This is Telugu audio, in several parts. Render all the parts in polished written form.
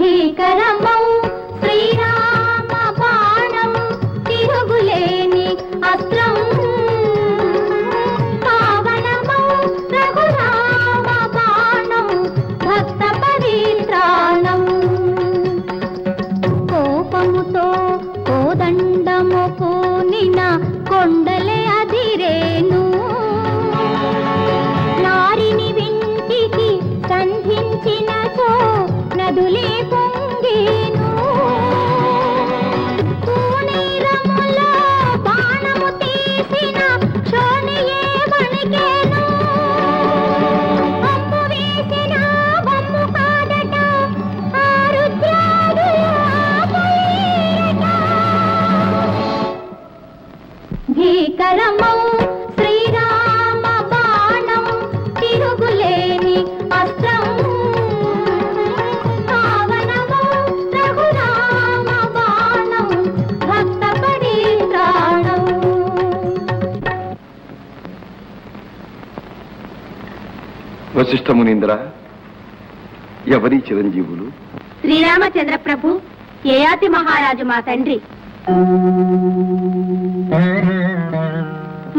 భీకరమౌ శ్రీరామ బాణం తిరుగులేని అస్త్రం పావనమౌ రఘురామ బాణం భక్త పరిత్రాణం కోపముతో కోదండము పూనిన కొండలే అదిరేను నారిని వింటికి సంధించినచో నదులే పొంగేను పూనీరములో బాణము తీసిన శోణియే వణికేను అమ్ము వేసిన వమ్ము కాదట ఆ రుద్రాదులు ఆపలేరట భీకరమౌ శ్రీరామ బాణం తిరుగులేని అస్త్రం పావనమౌ రఘురామ బాణం భక్త పరిత్రాణం వశిష్ఠ మునీంద్ర, ఎవరి చిరంజీవులు? శ్రీరామచంద్ర ప్రభు, యయాతి మహారాజు మా తండ్రి.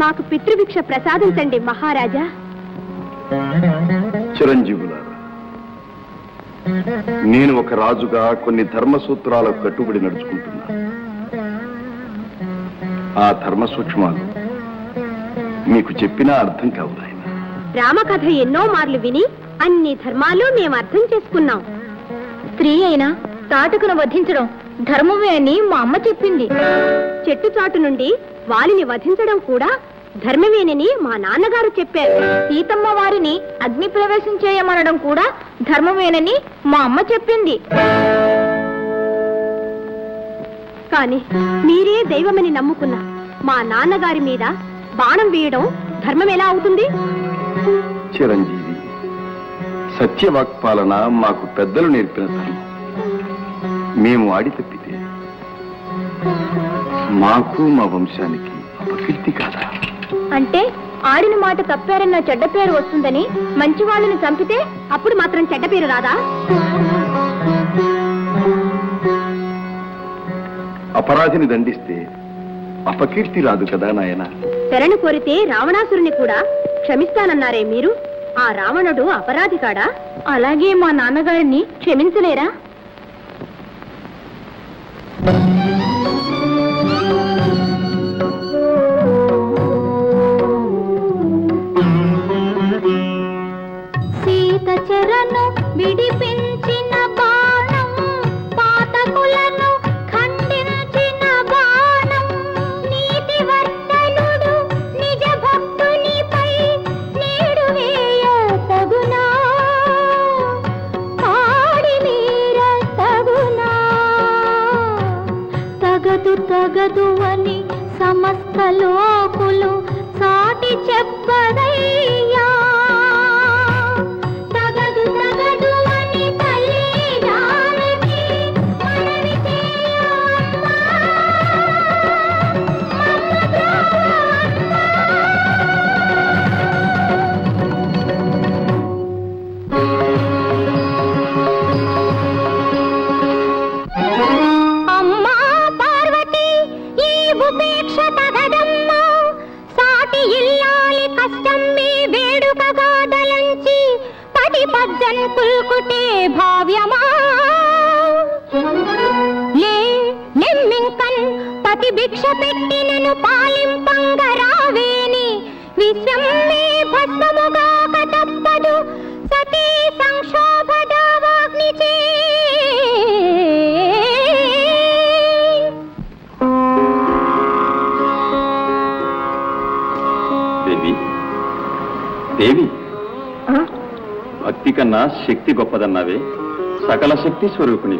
మాకు పితృభిక్ష ప్రసాదించండి మహారాజా. చిరంజీవులారా, నేను ఒక రాజుగా కొన్ని ధర్మ సూత్రాలకు కట్టుబడి నడుచుకుంటున్నా. ఆ ధర్మ సూక్ష్మాలు మీకు చెప్పినా అర్థం కావు నాయన. రామకథ ఎన్నో మార్లు విని అన్ని ధర్మాలు మేము అర్థం చేసుకున్నాం. స్త్రీ అయినా తాటకును వధించడం ధర్మమే అని మా అమ్మ చెప్పింది. చెట్టు చాటు నుండి వాలిని వధించడం కూడా ధర్మమేనని మా నాన్నగారు చెప్పారు. సీతమ్మ వారిని అగ్ని ప్రవేశం చేయమనడం కూడా ధర్మమేనని మా అమ్మ చెప్పింది. కాని మీరే దైవమని నమ్ముకున్న మా నాన్నగారి మీద బాణం వేయడం ధర్మం ఎలా అవుతుంది? చిరంజీవి, సత్యవాక్పాలన మాకు పెద్దలు నేర్పిన ధర్మం. మేము ఆడి తప్పితే మాకు మా వంశానికి అపకీర్తి కాదా? అంటే ఆడిన మాట తప్పారన్న చెడ్డ పేరు వస్తుందని మంచి వాళ్ళని చంపితే అప్పుడు మాత్రం చెడ్డ పేరు రాదా? అపరాధిని దండిస్తే అపకీర్తి రాదు కదా నాయన. శరణు కోరితే రావణాసురుని కూడా క్షమిస్తానన్నారే మీరు. ఆ రావణుడు అపరాధి కాడా? అలాగే మా నాన్నగారిని క్షమించలేరా? సీత చెరను విడిపించిన బాణం, పాతకులను ఖండించిన బాణం, నీతి వర్తనుడు నిజ భక్తునిపై నేడు వేయ తగునా, పాడి మీర తగునా. తగదు తగదు అని సమస్త లోకులు సాటి చెప్పదయ్యా. తగదు తగదు అని తల్లి జానకి మనవి చేయమ్మా. అమ్మా పార్వతి, ఈ ఉపేక్ష తగదమ్మా. సాటి ఇల్లాలి కష్టం మీ వేడుకగా దలంచి పది పద్దన్ పుల్కుటే భావ్యమా. లే నెమ్మింకన్ పతి భిక్ష పెట్టినను పాలింపంగ రావేని, విశ్వం మే భస్మముగా తప్పదు సతీ సంక్షోభదావాగ్నిచే. దేవి, భక్తి కన్నా శక్తి గొప్పదన్నావే. సకల శక్తి స్వరూపిణి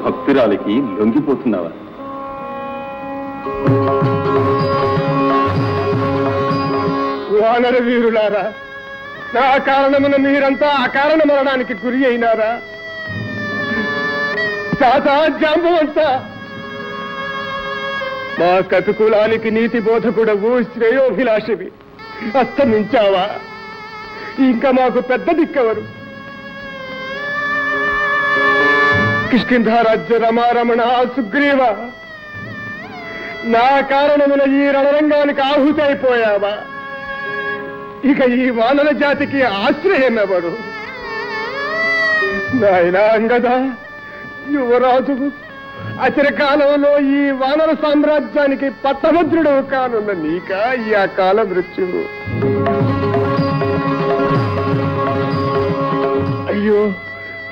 భక్తురాలికి లొంగిపోతున్నావా? వానర వీరులారా, నా కారణమున మీరంతా అకారణ మరణానికి గురి అయినారా? తాతా జాంబవంత, మా కతుకులానికి నీతి బోధకుడవు, శ్రేయోభిలాషివి, అస్తమించావా? ఇంకా మాకు పెద్ద దిక్కవరు. కిష్కింధారాజ్య రమారమణ సుగ్రీవ, నా కారణమున ఈ రణరంగానికి ఆహుతి అయిపోయావా? ఇక ఈ వానర జాతికి ఆశ్రయమెవరు? నాయనా అంగద, యువరాజు అచిరకాలంలో ఈ వానర సామ్రాజ్యానికి పట్టభద్రుడు కానున్న నీక ఈ అకాల మృత్యువు. అయ్యో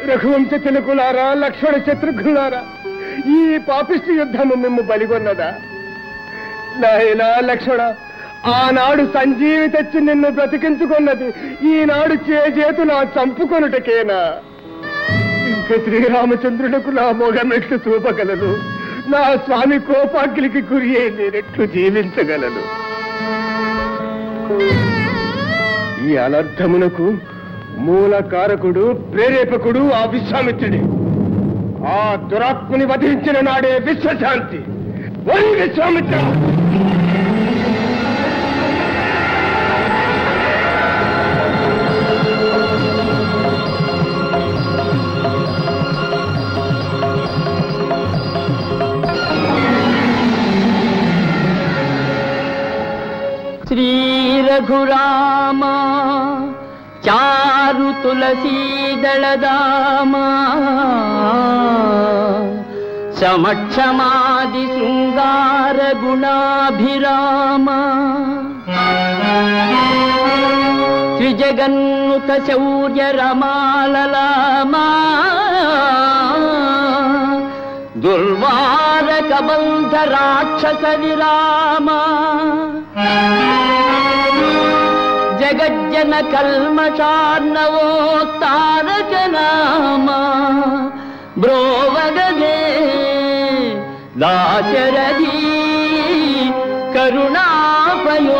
రఘువంశ తిలకులారా, లక్ష్మణ శత్రుఘ్నులారా, ఈ పాపిష్టి యుద్ధము మిమ్ము బలిగొన్నదా? నాయనా లక్ష్మణ, ఆనాడు సంజీవి తెచ్చి నిన్ను బ్రతికించుకున్నది ఈనాడు చేతులా చంపుకొనుటకేనా? ఇంకా శ్రీరామచంద్రులకు నా మొగమెట్లు చూపగలను? నా స్వామి కోపాగ్నికి గురి అయి నేనెట్లు జీవించగలను? ఈ అనర్థమునకు మూల కారకుడు, ప్రేరేపకుడు ఆ విశ్వామిత్రుడే. ఆ దురాత్ముని వధించిన నాడే విశ్వశాంతి. ఓరి విశ్వామిత్ర! శ్రీ రఘురామ చారు తులసీదళదామా సమక్షమాది శృంగార గుణాభిరామ త్రిజగన్నుత శౌర్య రమాలలామా దుర్వారక బంధ రాక్షస విరామ జగజ్జన కల్మషార్ణవో తారకనామా బ్రోవగదే దాశరథీ కరుణాపయోనిధి.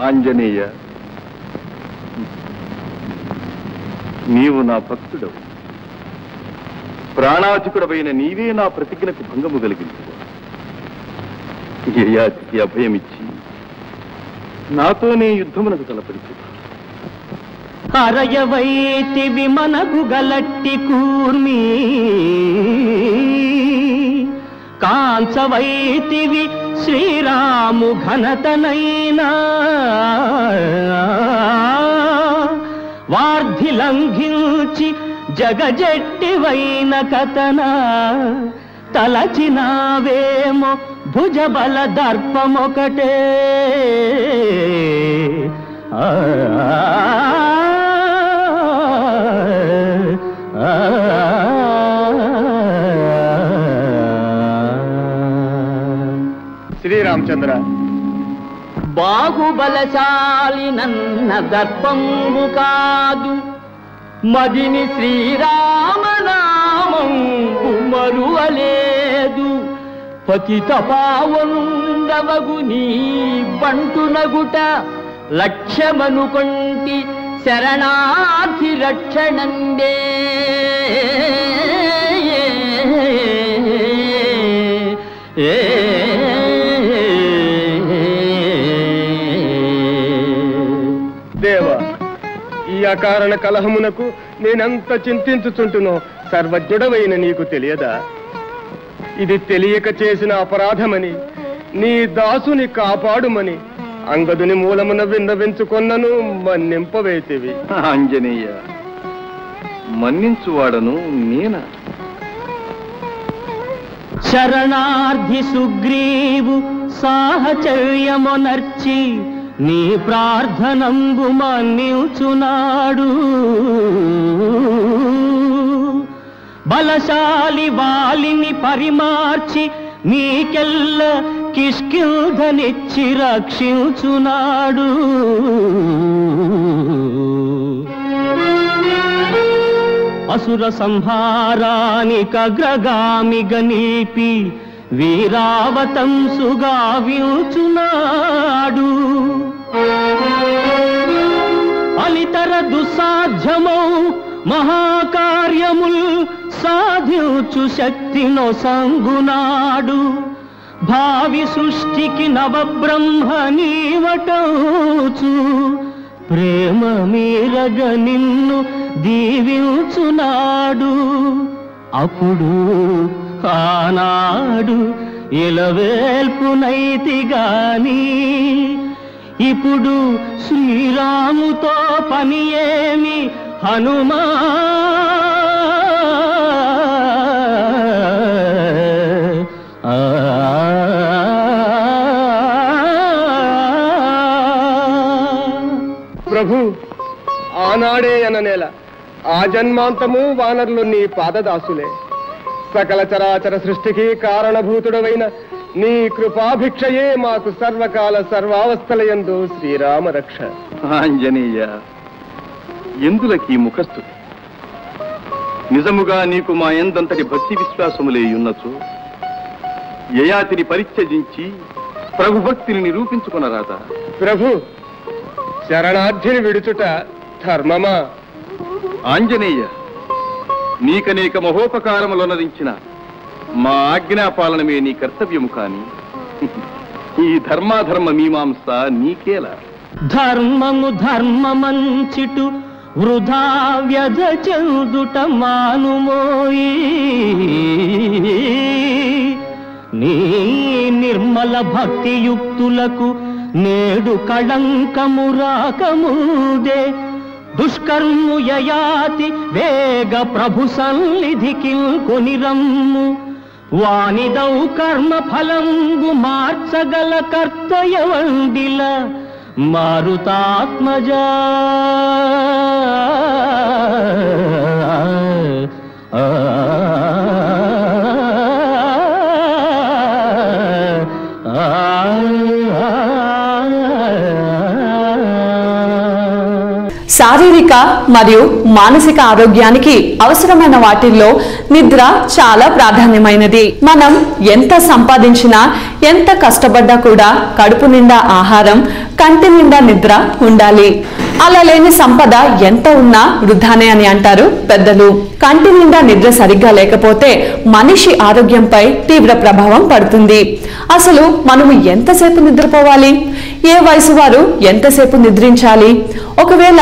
ఆంజనేయ, నీవు నా భక్తుడవు. ప్రాణాధికుడవైన నీవే నా ప్రతిజ్ఞకు భంగము కలిగించు. గిరియాతికి అభయమిచ్చి నాతోనే యుద్ధమునకు తలపరిచు. హరయవైతి విమనకు గలట్టి కూర్మి కాంచవైతివి శ్రీరాము ఘనతనైనా వార్ధి లంఘించి జగజెట్టివైన కథన తలచినావేమో భుజబల దర్పమొకటే. శ్రీరామచంద్ర, బాహుబలశాలి నన్న దర్పంబు కాదు మదిని శ్రీరామనామంబు మరువలేదు. పతిత పావనుండవగు నీ బంటునగుట లక్ష్యమనుకొంటి శరణార్థి రక్షణందే. దేవా, ఈ అకారణ కలహమునకు నేనెంత చింతించుచుంటునో సర్వజ్ఞుడవైన నీకు తెలియదా? ఇది తెలియక చేసిన అపరాధమని, నీ దాసుని కాపాడుమని అంగదుని మూలమున విన్నవించుకొన్నను మన్నింపవేతివి. ఆంజనేయ, మన్నించువాడను నేనా? శరణార్థి సుగ్రీవు సాహచర్యమునర్చి నీ ప్రార్థనంబు మన్నించునాడు. బలశాలి వాలిని పరిమార్చి నీకెల్ల కిష్కింధనిచ్చి రక్షించునాడు. అసుర సంహారానికగ్రగామిగా నిలిపి వీరావతంసుగా వ్యూచునాడు. అలితర దుస్సాధ్యమౌ మహాకార్యముల్ సాధించు శక్తినో సంగునాడు. భావి సృష్టికి నవబ్రహ్మ నీవటోచు ప్రేమ మీరగ నిన్ను దీవించునాడు అప్పుడు ఆనాడు ఇలవేల్పునైతి గాని ఇప్పుడు శ్రీరాముతో పని ఏమి హనుమా ప్రభు ఆనాడే అననేల ఆ జన్మాంతము వానరులు నీ పాదదాసులే సకల చరాచర సృష్టికి కారణభూతుడవైన నీ కృపాభిక్షయే మాకు సర్వకాల సర్వావస్థలయందు శ్రీరామ రక్ష. ఆంజనేయ, ఎందులకి ముఖస్థుతి? నిజముగా నీకు మా ఎందంతటి భక్తి విశ్వాసములే ఉన్నచో యయాతిని పరిత్యజించి ప్రభుభక్తిని నిరూపించుకునరాదా? ప్రభు, శరణార్థిని విడుచుట ధర్మమా? ఆంజనేయ, నీకనేక మహోపకారములనరించిన మా ఆజ్ఞాపాలనమే నీ కర్తవ్యము కాని ఈ ధర్మాధర్మ మీమాంస నీకేలా? ధర్మము ధర్మమంచిటు వృధా వ్యధ చెందుట మానుమోయి నీ నిర్మల భక్తియుక్తులకు నేడు కళంకము రాకముదే దుష్కర్ము యయాతి వేగ ప్రభు సన్నిధికి కొనిరమ్ము వానిదౌ కర్మ ఫలంగు మార్చగల కర్తయవండిల మారుతాత్మజా. శారీరక మరియు మానసిక ఆరోగ్యానికి అవసరమైన వాటిల్లో నిద్ర చాలా ప్రాధాన్యమైనది. మనం ఎంత సంపాదించినా ఎంత కష్టపడ్డా కూడా కడుపు నిండా ఆహారం, కంటి నిండా నిద్ర ఉండాలి. అలా లేని సంపద ఎంత ఉన్నా వృధానే అని అంటారు పెద్దలు. కంటి నిండా నిద్ర సరిగ్గా లేకపోతే మనిషి ఆరోగ్యంపై తీవ్ర ప్రభావం పడుతుంది. అసలు మనము ఎంతసేపు నిద్రపోవాలి? ఏ వయసు వారు ఎంతసేపు నిద్రించాలి? ఒకవేళ